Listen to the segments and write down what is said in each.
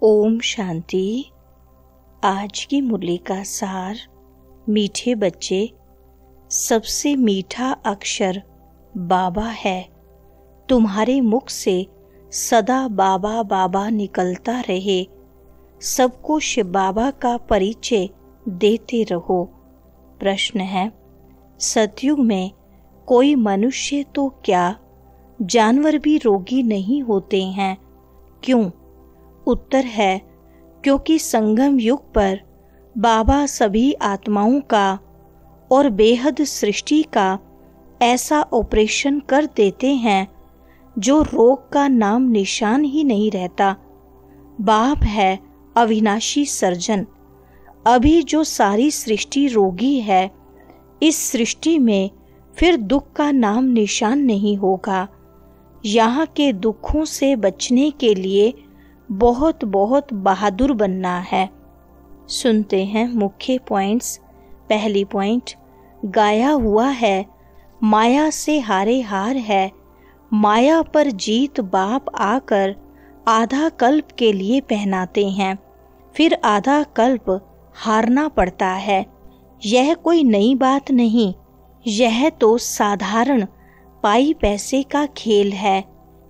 ओम शांति। आज की मुरली का सार। मीठे बच्चे, सबसे मीठा अक्षर बाबा है। तुम्हारे मुख से सदा बाबा बाबा निकलता रहे। सबको शिव बाबा का परिचय देते रहो। प्रश्न है, सतयुग में कोई मनुष्य तो क्या जानवर भी रोगी नहीं होते हैं, क्यों? उत्तर है, क्योंकि संगम युग पर बाबा सभी आत्माओं का और बेहद सृष्टि का ऐसा ऑपरेशन कर देते हैं जो रोग का नाम निशान ही नहीं रहता। बाप है अविनाशी सर्जन। अभी जो सारी सृष्टि रोगी है, इस सृष्टि में फिर दुख का नाम निशान नहीं होगा। यहाँ के दुखों से बचने के लिए बहुत बहुत बहादुर बनना है। सुनते हैं मुख्य पॉइंट्स। पहली पॉइंट, गाया हुआ है, माया से हारे हार है। माया पर जीत बाप आकर आधा कल्प के लिए पहनाते हैं, फिर आधा कल्प हारना पड़ता है। यह कोई नई बात नहीं, यह तो साधारण पाई पैसे का खेल है।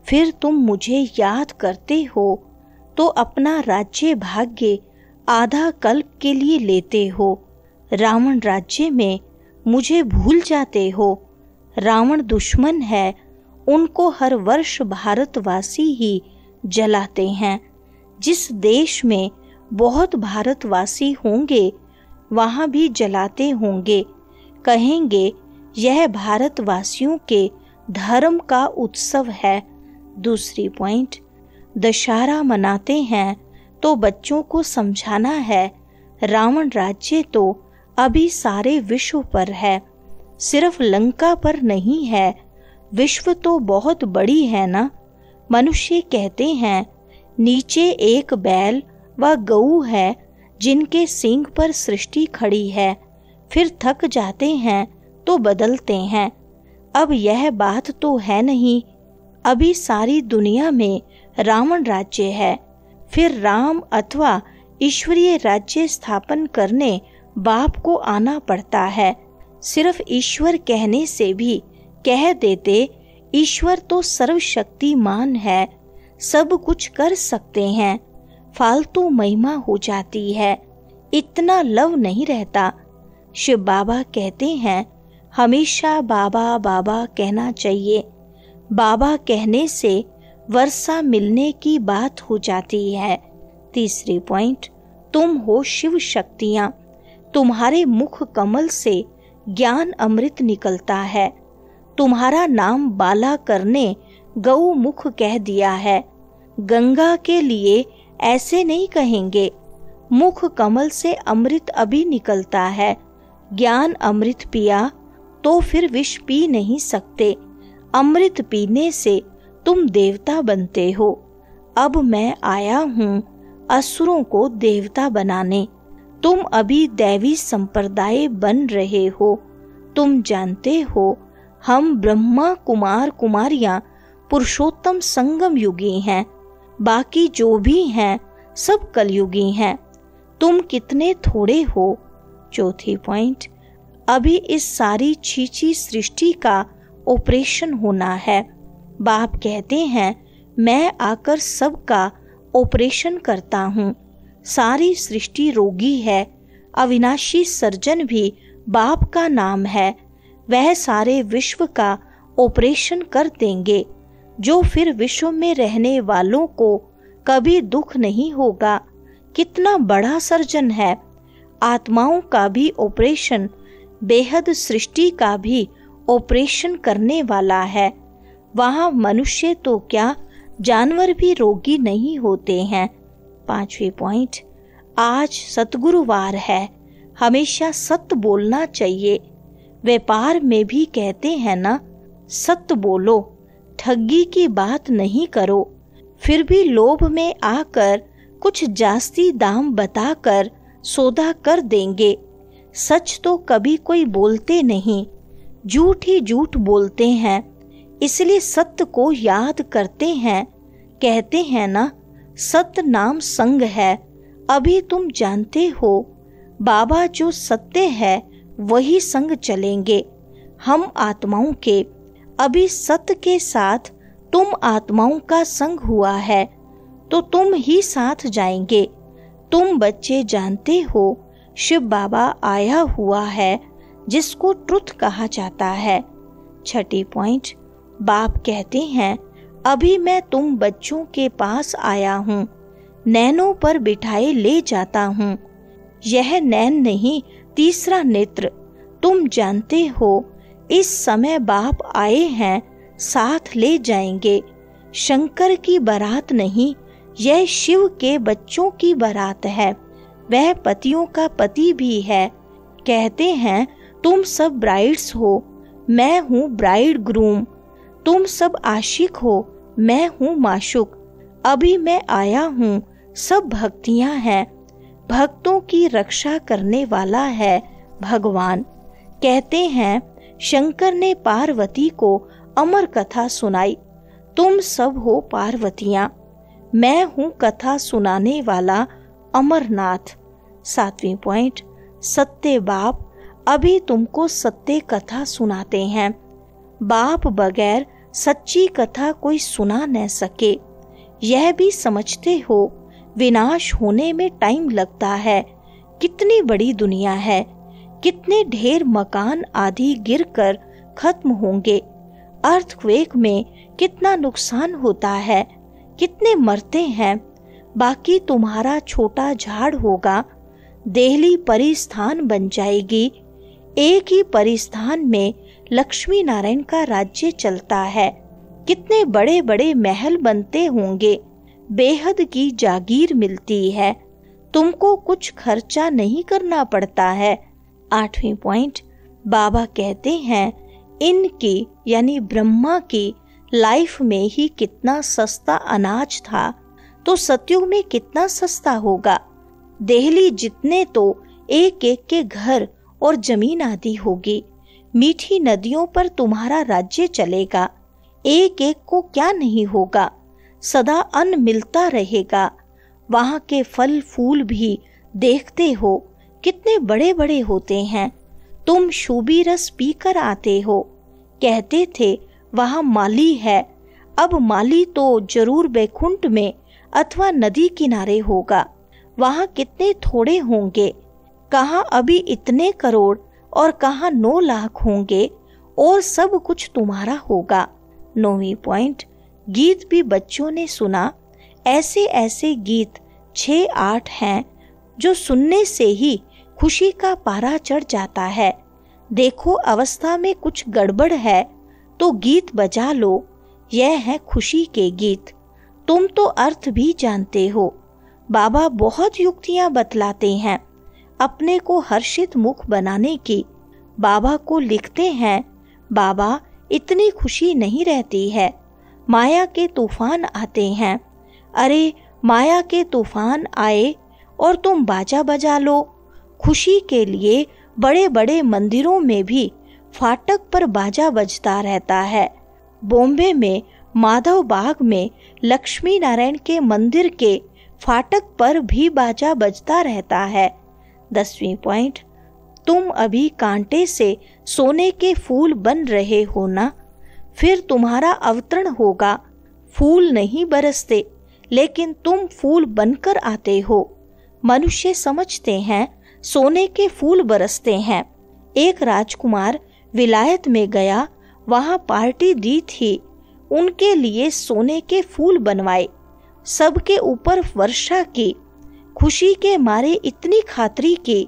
फिर तुम मुझे याद करते हो तो अपना राज्य भाग्य आधा कल्प के लिए लेते हो। रावण राज्य में मुझे भूल जाते हो। रावण दुश्मन है, उनको हर वर्ष भारतवासी ही जलाते हैं। जिस देश में बहुत भारतवासी होंगे वहाँ भी जलाते होंगे। कहेंगे यह भारतवासियों के धर्म का उत्सव है। दूसरी पॉइंट, दशहरा मनाते हैं तो बच्चों को समझाना है, रावण राज्य तो अभी सारे विश्व पर है, सिर्फ लंका पर नहीं है। विश्व तो बहुत बड़ी है ना। मनुष्य कहते हैं नीचे एक बैल व गऊ है जिनके सींग पर सृष्टि खड़ी है, फिर थक जाते हैं तो बदलते हैं। अब यह बात तो है नहीं। अभी सारी दुनिया में रावण राज्य है, फिर राम अथवा ईश्वरीय राज्य स्थापन करने बाप को आना पड़ता है। सिर्फ ईश्वर कहने से भी कह देते ईश्वर तो सर्वशक्तिमान है, सब कुछ कर सकते हैं, फालतू महिमा हो जाती है, इतना लव नहीं रहता। शिव बाबा कहते हैं हमेशा बाबा बाबा कहना चाहिए। बाबा कहने से वर्षा मिलने की बात हो जाती है। तीसरी पॉइंट, तुम हो शिव शक्तियाँ। तुम्हारे मुख कमल से ज्ञान अमृत निकलता है। तुम्हारा नाम बाला करने गौ मुख कह दिया है। गंगा के लिए ऐसे नहीं कहेंगे। मुख कमल से अमृत अभी निकलता है। ज्ञान अमृत पिया तो फिर विष पी नहीं सकते। अमृत पीने से तुम देवता बनते हो। अब मैं आया हूँ असुरों को देवता बनाने। तुम अभी दैवी संप्रदाय बन रहे हो। तुम जानते हो हम ब्रह्मा कुमार कुमारियां पुरुषोत्तम संगम युगी हैं, बाकी जो भी हैं सब कलयुगी हैं। तुम कितने थोड़े हो। चौथी पॉइंट, अभी इस सारी छीछी सृष्टि का ऑपरेशन होना है। बाप कहते हैं मैं आकर सबका ऑपरेशन करता हूँ। सारी सृष्टि रोगी है। अविनाशी सर्जन भी बाप का नाम है। वह सारे विश्व का ऑपरेशन कर देंगे, जो फिर विश्व में रहने वालों को कभी दुख नहीं होगा। कितना बड़ा सर्जन है। आत्माओं का भी ऑपरेशन, बेहद सृष्टि का भी ऑपरेशन करने वाला है। वहाँ मनुष्य तो क्या जानवर भी रोगी नहीं होते हैं। पांचवी पॉइंट, आज सतगुरुवार है, हमेशा सत्य बोलना चाहिए। व्यापार में भी कहते हैं ना, सत्य बोलो, ठगी की बात नहीं करो। फिर भी लोभ में आकर कुछ जास्ती दाम बताकर सौदा कर देंगे। सच तो कभी कोई बोलते नहीं, झूठ ही झूठ बोलते हैं। इसलिए सत्य को याद करते हैं। कहते हैं ना, सत्य नाम संग है, अभी तुम जानते हो। बाबा जो सत्य है वही संग चलेंगे। हम आत्माओं के अभी सत्य के साथ तुम आत्माओं का संग हुआ है तो तुम ही साथ जाएंगे। तुम बच्चे जानते हो शिव बाबा आया हुआ है जिसको ट्रुथ कहा जाता है। छठी पॉइंट, बाप कहते हैं अभी मैं तुम बच्चों के पास आया हूँ, नैनों पर बिठाए ले जाता हूँ। यह नैन नहीं, तीसरा नेत्र। तुम जानते हो इस समय बाप आए हैं, साथ ले जाएंगे। शंकर की बारात नहीं, यह शिव के बच्चों की बारात है। वह पतियों का पति भी है। कहते हैं तुम सब ब्राइड्स हो, मैं हूँ ब्राइड ग्रूम। तुम सब आशिक हो, मैं हूँ माशुक। अभी मैं आया हूँ, सब भक्तियाँ हैं। भक्तों की रक्षा करने वाला है भगवान। कहते हैं शंकर ने पार्वती को अमर कथा सुनाई। तुम सब हो पार्वतियाँ, मैं हूँ कथा सुनाने वाला अमरनाथ। 7वीं पॉइंट, सत्य बाप अभी तुमको सत्य कथा सुनाते हैं। बाप बगैर सच्ची कथा कोई सुना न सके। यह भी समझते हो विनाश होने में टाइम लगता है। कितनी बड़ी दुनिया है, कितने ढेर मकान आदि गिरकर खत्म होंगे। अर्थक्वेक में कितना नुकसान होता है, कितने मरते हैं। बाकी तुम्हारा छोटा झाड़ होगा, देहली परिस्थान बन जाएगी। एक ही परिस्थान में लक्ष्मी नारायण का राज्य चलता है। कितने बड़े बड़े महल बनते होंगे, बेहद की जागीर मिलती है। तुमको कुछ खर्चा नहीं करना पड़ता है। 8वीं पॉइंट, बाबा कहते हैं इनकी यानी ब्रह्मा की लाइफ में ही कितना सस्ता अनाज था तो सतयुग में कितना सस्ता होगा। देहली जितने तो एक एक के घर और जमीन आदि होगी। मीठी नदियों पर तुम्हारा राज्य चलेगा। एक एक को क्या नहीं होगा, सदा अन्न मिलता रहेगा। वहाँ के फल फूल भी देखते हो कितने बड़े बड़े होते हैं। तुम शूबी रस पीकर आते हो। कहते थे वहाँ माली है, अब माली तो जरूर बैकुंठ में अथवा नदी किनारे होगा। वहाँ कितने थोड़े होंगे, कहाँ अभी इतने करोड़ और कहाँ 9 लाख होंगे और सब कुछ तुम्हारा होगा। 9वीं पॉइंट, गीत भी बच्चों ने सुना। ऐसे ऐसे गीत 6-8 हैं जो सुनने से ही खुशी का पारा चढ़ जाता है। देखो अवस्था में कुछ गड़बड़ है तो गीत बजा लो, यह है खुशी के गीत। तुम तो अर्थ भी जानते हो। बाबा बहुत युक्तियां बतलाते हैं अपने को हर्षित मुख बनाने की। बाबा को लिखते हैं बाबा इतनी खुशी नहीं रहती है, माया के तूफान आते हैं। अरे माया के तूफान आए और तुम बाजा बजा लो। खुशी के लिए बड़े बड़े मंदिरों में भी फाटक पर बाजा बजता रहता है। बॉम्बे में माधव बाग में लक्ष्मी नारायण के मंदिर के फाटक पर भी बाजा बजता रहता है। 10वीं पॉइंट, तुम अभी कांटे से सोने के फूल बन रहे हो ना, फिर तुम्हारा अवतरण होगा। फूल नहीं बरसते लेकिन तुम फूल बनकर आते हो। मनुष्य समझते हैं सोने के फूल बरसते हैं। एक राजकुमार विलायत में गया, वहां पार्टी दी थी, उनके लिए सोने के फूल बनवाए, सबके ऊपर वर्षा की। खुशी के मारे इतनी खातरी की,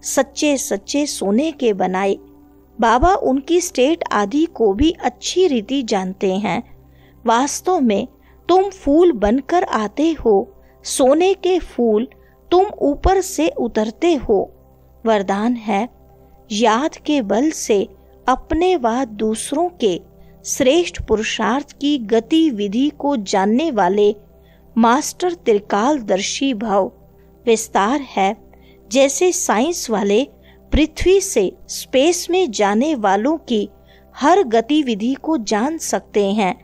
सच्चे सच्चे सोने के बनाए। बाबा उनकी स्टेट आदि को भी अच्छी रीति जानते हैं। वास्तव में तुम फूल बनकर आते हो, सोने के फूल तुम ऊपर से उतरते हो। वरदान है याद के बल से अपने व दूसरों के श्रेष्ठ पुरुषार्थ की गतिविधि को जानने वाले मास्टर त्रिकालदर्शी भव। विस्तार है जैसे साइंस वाले पृथ्वी से स्पेस में जाने वालों की हर गतिविधि को जान सकते हैं,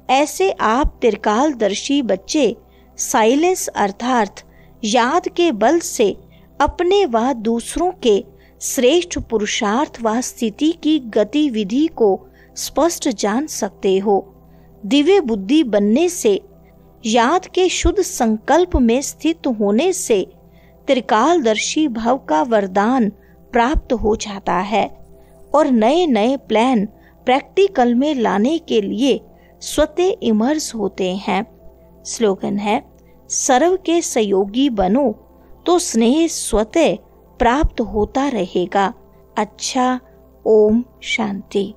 ऐसे आप त्रिकालदर्शी बच्चे साइलेंस अर्थात याद के बल से अपने व दूसरों के श्रेष्ठ पुरुषार्थ व स्थिति की गतिविधि को स्पष्ट जान सकते हो। दिव्य बुद्धि बनने से, याद के शुद्ध संकल्प में स्थित होने से त्रिकालदर्शी भव का वरदान प्राप्त हो जाता है और नए नए प्लान प्रैक्टिकल में लाने के लिए स्वतः इमर्स होते हैं। स्लोगन है, सर्व के सहयोगी बनो तो स्नेह स्वतः प्राप्त होता रहेगा। अच्छा, ओम शांति।